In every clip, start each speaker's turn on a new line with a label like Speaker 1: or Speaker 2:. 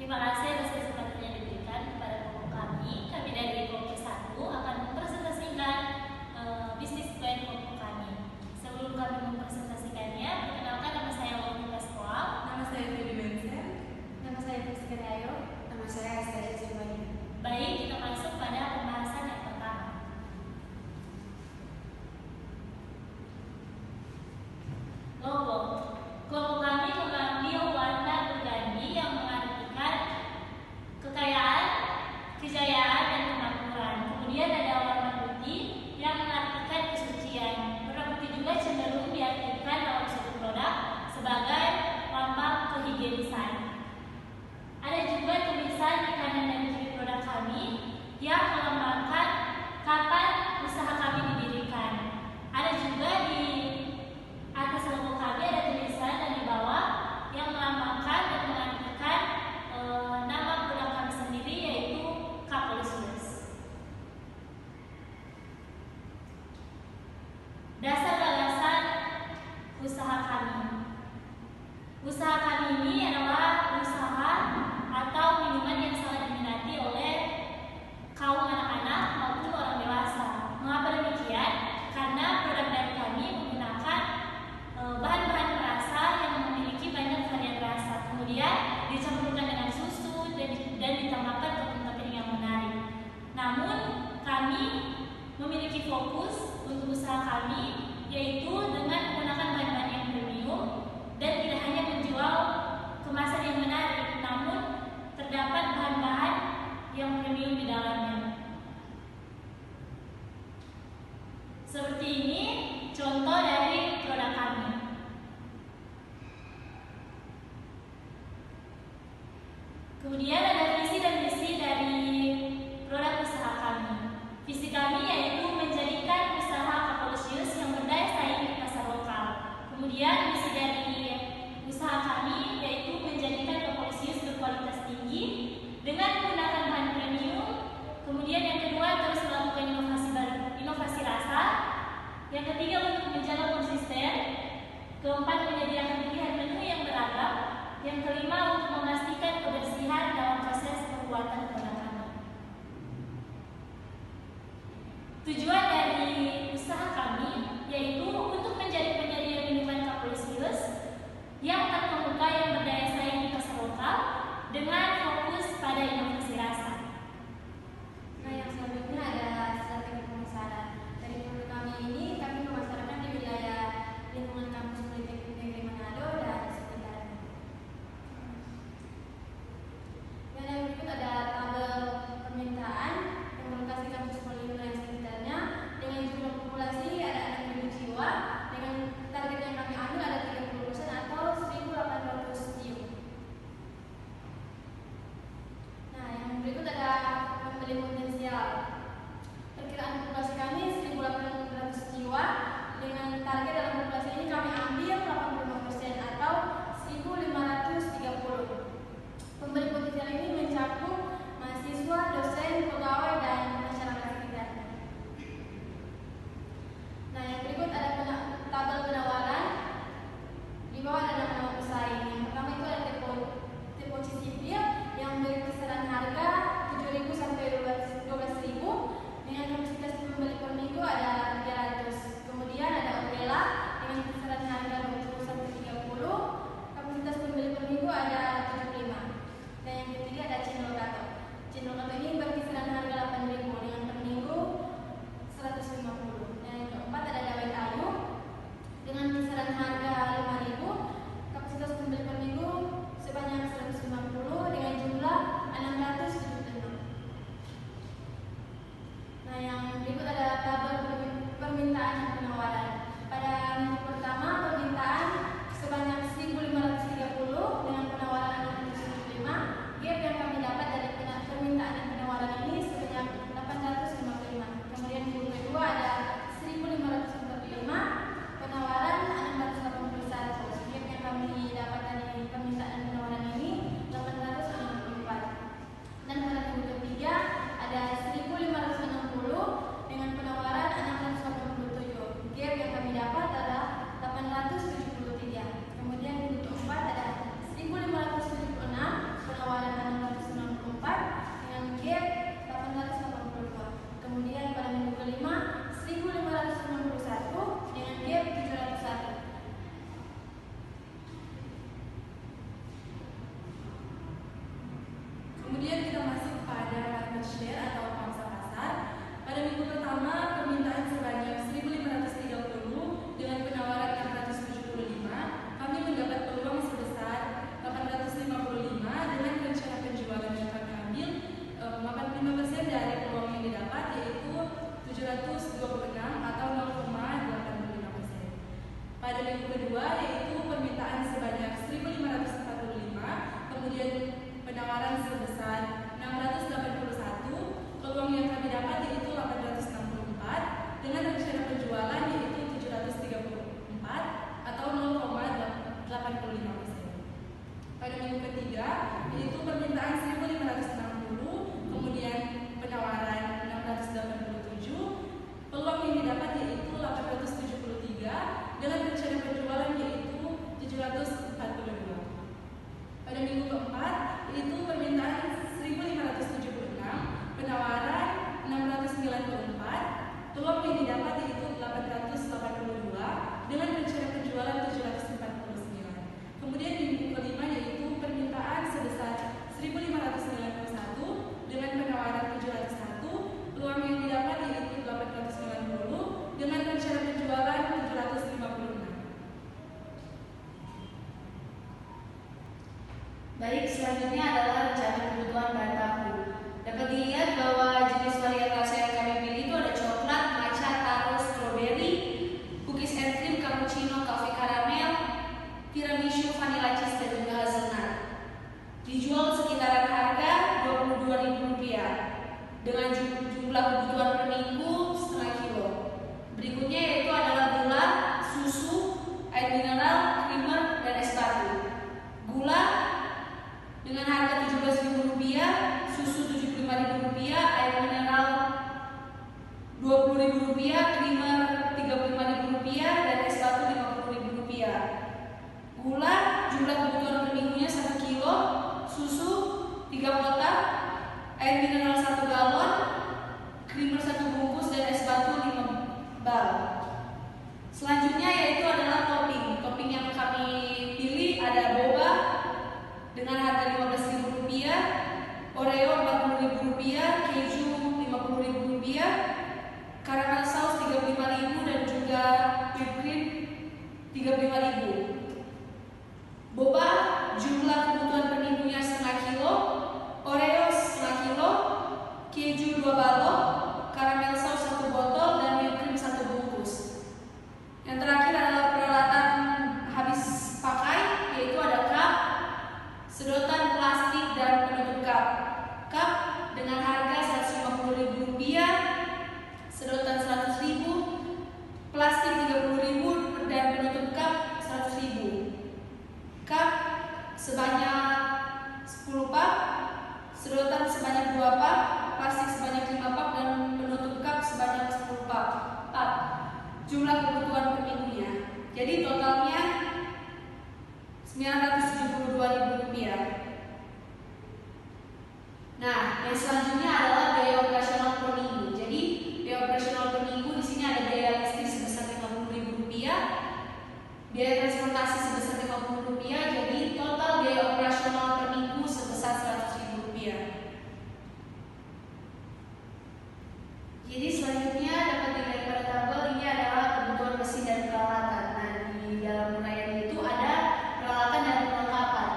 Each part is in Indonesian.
Speaker 1: Terima kasih atas kesempatan yang diberikan kepada kelompok kami. Kami dari kelompok 1 akan mempresentasikan bisnis plan kelompok kami. Sebelum kami mempresentasikannya, perkenalkan nama saya Laura Pascual.
Speaker 2: Nama saya Feby Bensen.
Speaker 3: Nama saya Priska Dayo.
Speaker 2: Nama saya Anastasia Silvani.
Speaker 1: Baik, kita masuk pada pembahasan yang pertama. Logo. Kelompok kami mengambil warna berganti yang mengartikan kekayaan, kejayaan, dan kemakmuran. Kemudian ada warna putih yang mengartikan kesucian. Warna putih juga cenderung diartikan dalam suatu produk sebagai lambang kehigienisan. Ada juga tulisan di kanan dan kiri produk kami yang melambangkan kapan usaha kami didirikan. Ada juga di atas logo kami ada tulisan dan di bawah yang melambangkan dan mengartikan nama produk kami sendiri, yaitu Kapolisius. Dasar gagasan usaha kami. Usaha kami ini adalah usaha atau minuman yang sangat diminati oleh kaum anak-anak maupun orang dewasa. Mengapa demikian? Karena produk dari kami menggunakan bahan-bahan rasa yang memiliki banyak varian rasa, kemudian dicampurkan dengan susu dan ditambahkan topping-topping yang menarik. Namun kami memiliki fokus untuk usaha kami, yaitu dengan menggunakan bahan-bahan yang premium dan tidak hanya menjual kemasan yang menarik, namun terdapat bahan-bahan yang premium di dalamnya. Seperti ini contoh dari produk kami. Kemudian ada visi dan misi dari produk usaha kami. Visi kami yaitu menjadikan usaha Kapolisius yang berdaya saing di pasar lokal. Kemudian misi dari usaha kami yaitu menjadikan Kapolisius berkualitas tinggi dengan menggunakan bahan premium. Kemudian yang kedua, terus melakukan inovasi rasa. Yang ketiga, untuk menjaga konsisten. Keempat, menyediakan pilihan menu yang beragam. Yang kelima, untuk memastikan kebersihan dalam proses pembuatan produk kami. Tujuan dari usaha kami yaitu untuk menjadi penyedia minuman Kapolisius yang terkemuka yang berdaya saing di pasar lokal dengan fokus pada inovasi rasa.
Speaker 3: Nah, yang selanjutnya adalah strategi pemasaran. Dari produk kami ini, kami memasarkan di wilayah lingkungan kampus Politeknik Negeri Manado dan sekitarnya. Dan yang berikut ada tabel permintaan yang melokasi kampus Politeknik dan sekitarnya dengan jumlah populasi ada 6.000 jiwa.
Speaker 1: Baik, selanjutnya adalah rencana kebutuhan bahan baku. Dapat dilihat bahwa jenis varietas rasa yang kami pilih itu ada coklat, matcha, taro, strawberry, cookies and cream, cappuccino, coffee caramel, tiramisu, vanilla cheese, dan juga hazelnut. Dijual sekitaran harga Rp22.000 dengan jumlah kebutuhan per minggu setengah kilo. Berikutnya yaitu adalah gula, susu, air mineral, creamer, dan es batu. Gula dengan harga Rp17.000, susu Rp75.000, air mineral Rp20.000, creamer Rp35.000, dan es batu Rp50.000. Gula jumlah kebutuhan per minggunya 1 kilo, susu 3 kotak, air mineral 1 galon, creamer 1 bungkus, dan es batu 5 bal. Selanjutnya yaitu adalah topping. Topping yang kami pilih ada boba dengan harga Rp15.000, Oreo Rp40.000, keju Rp50.000, caramel sauce Rp35.000, dan juga whipped cream Rp35.000. Boba jumlah kebutuhan per minggunya setengah kilo, Oreo setengah kilo, keju 2 balok, caramel sauce 1 botol, dan whipped cream 1 bungkus. Yang terakhir adalah peralatan habis pakai, yaitu ada cup, sedotan plastik, dan penutup cup. Cup dengan harga Rp150.000, sedotan Rp100.000, plastik Rp30.000, dan penutup cup Rp100.000. Cup sebanyak 10 pak, sedotan sebanyak 2 pak, plastik sebanyak 5 pak, dan penutup cup sebanyak 10 pak. Jumlah kebutuhan per minggunya. Jadi totalnya Rp972.000. Nah, yang selanjutnya adalah biaya operasional per minggu. Jadi biaya operasional per minggu di sini ada biaya listrik sebesar Rp50.000, biaya transportasi sebesar Rp50.000. Jadi total biaya operasional per minggu sebesar Rp100.000. Jadi selanjutnya dapat dilihat pada tabel ini adalah kebutuhan mesin dan peralatan. Nah, di dalam uraian itu ada peralatan dan perlengkapan.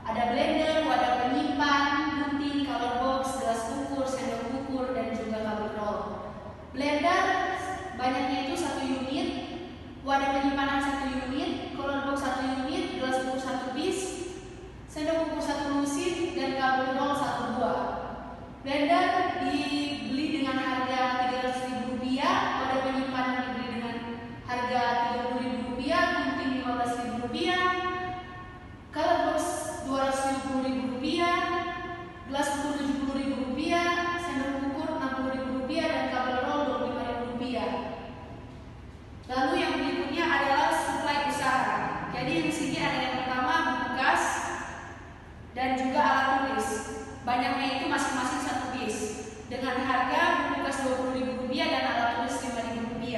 Speaker 1: Ada blender, wadah penyimpan, gunting, color box, gelas ukur, sendok ukur, dan juga kabel roll. Blender banyaknya itu 1 unit, wadah penyimpanan 1 unit, color box 1 unit, gelas ukur 1 piece, sendok ukur 1 lusin, dan kabel roll 1 buah. Blender dibeli dengan harga Rp300.000, wadah penyimpanan dibeli dengan harga Rp30.000, gunting Rp15.000, color box Rp250.000, gelas ukur Rp70.000, sendok ukur Rp60.000, dan kabel roll Rp25.000. Lalu yang berikutnya adalah suplai usaha. Jadi di sini ada yang pertama buku kas dan juga alat tulis. Banyaknya itu masing-masing 1 piece dengan harga buku kas Rp20.000 dan alat tulis Rp5.000.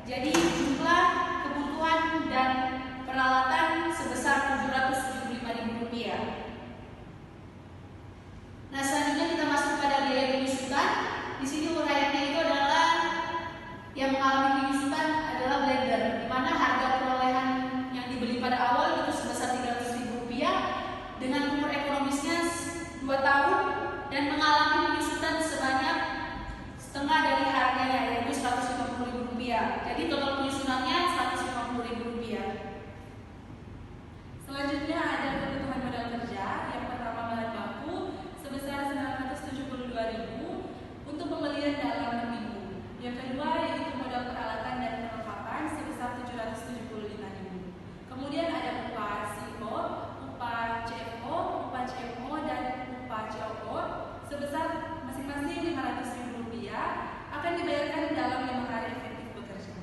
Speaker 1: Jadi jumlah kebutuhan dan peralatan sebesar Rp775.000. Nah, selanjutnya kita masuk pada biaya penyusutan. Di sini uraiannya itu adalah yang mengalami penyusutan adalah blender, di mana harga perolehan yang dibeli pada awal itu sebesar Rp300.000 dengan umur ekonomisnya 2 tahun dan mengalami penyusutan sebanyak setengah dari harganya, yaitu Rp150.000. Jadi total penyusunannya Rp150.000.
Speaker 2: Selanjutnya ada kebutuhan modal kerja. Yang pertama bahan baku sebesar Rp972.000 untuk pembelian dalam per minggu. Yang kedua yaitu modal peralatan dan perlengkapan sebesar Rp775.000. Kemudian ada upah CO, upah CFO, upah CMO, dan upah COO sebesar masing-masing Rp500.000 akan dibayarkan dalam 5 hari efektif bekerja.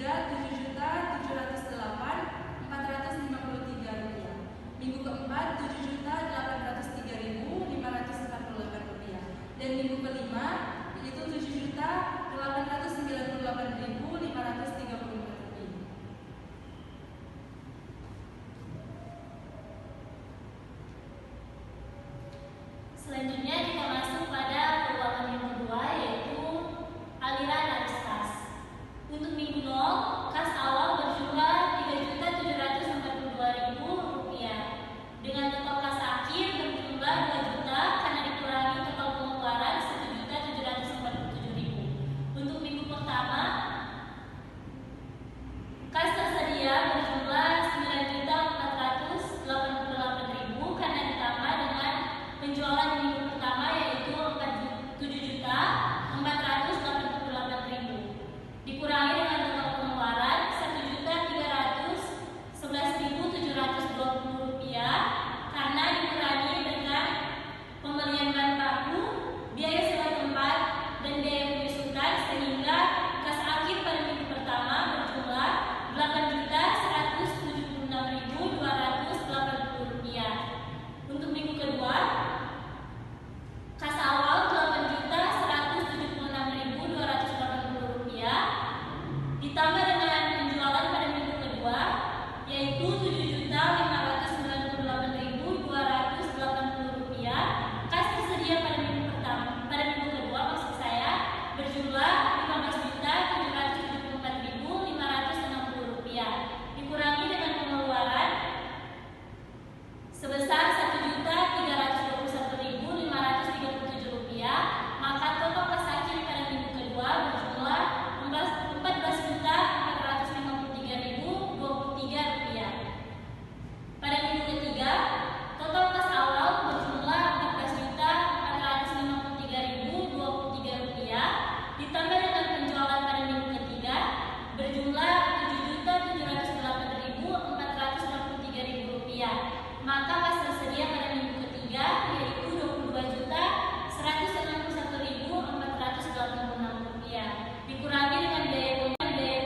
Speaker 2: ketiga Rp7.708.453. Minggu keempat Rp7.803.548. Dan minggu kelima yaitu Rp7.898.534.
Speaker 1: Selanjutnya kita masuk pada keuangan yang kedua, yaitu aliran arus kas. Untuk minggu 0, kas awal berjumlah Rp3.742.000 dengan total kas akhir berjumlah 2 juta karena dikurangi total pengeluaran Rp1.747.000. Untuk minggu pertama, kas tersedia berjumlah Rp9.488.000 karena ditambah dengan penjualan di minggu pertama yaitu Rp7.488.000 dikurangi dengan total pengeluaran Rp1.311.720 karena dikurangi dengan pembelian bahan baku, biaya sewa tempat, dan biaya penyusutan sehingga kas akhir pada minggu pertama berjumlah Rp8.176.280. Untuk minggu kedua, kas awal Rp8.176.280 ditambah dengan penjualan pada minggu kedua yaitu Rp7.598.280. Kas tersedia pada minggu kedua maksud saya berjumlah Rp15.774.560 dikurangi dengan pengeluaran sebesar Rp1.321.537, maka total kas akhir pada minggu kedua berjumlah Rp14.453.023. Pada minggu ketiga, total kas awal berjumlah Rp14.453.023 ditambah dengan penjualan pada minggu ketiga berjumlah Rp7.078.463.000, maka kas tersedia pada minggu ketiga yaitu Rp22.161.486 dikurangi dengan biaya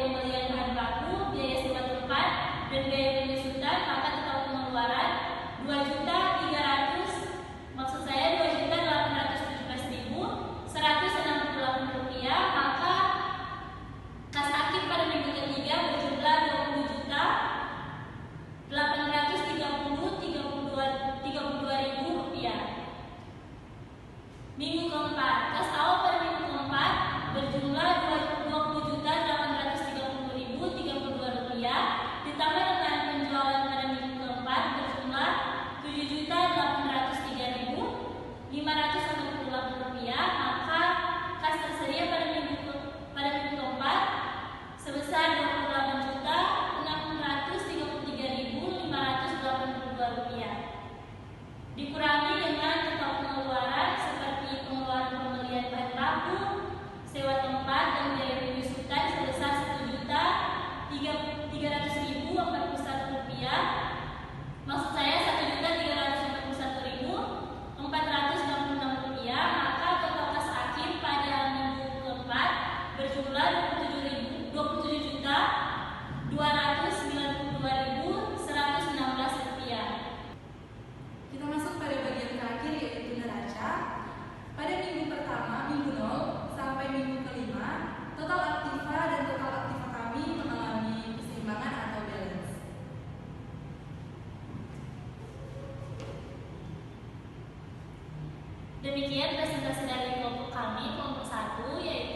Speaker 1: pembelian bahan baku, biaya sewa tempat, dan biaya penyusutan, maka total pengeluaran Rp2.817.168, maka kas akhir pada minggu ketiga berjumlah Rp20.832.032. Minggu keempat, kas awal pada minggu keempat berjumlah Rp20.830.032 ditambah dengan penjualan pada minggu keempat berjumlah Rp7.803.588, maka kas tersedia pada minggu keempat sebesar Rp28.633.582 dikurangi dengan total pengeluaran seperti pengeluaran pembelian bahan baku, sewa tempat, dan biaya penyusutan sebesar Rp1.300.041. Maksud saya Rp1.341.466, maka total kas akhir pada minggu keempat berjumlah Rp27.292.116.
Speaker 2: Kita masuk pada bagian terakhir yaitu neraca. Pada minggu pertama, minggu 0 sampai minggu kelima, total aktiva dan total aktiva kami mengalami keseimbangan atau balance.
Speaker 1: Demikian presentasi dari kelompok kami, kelompok 1, yaitu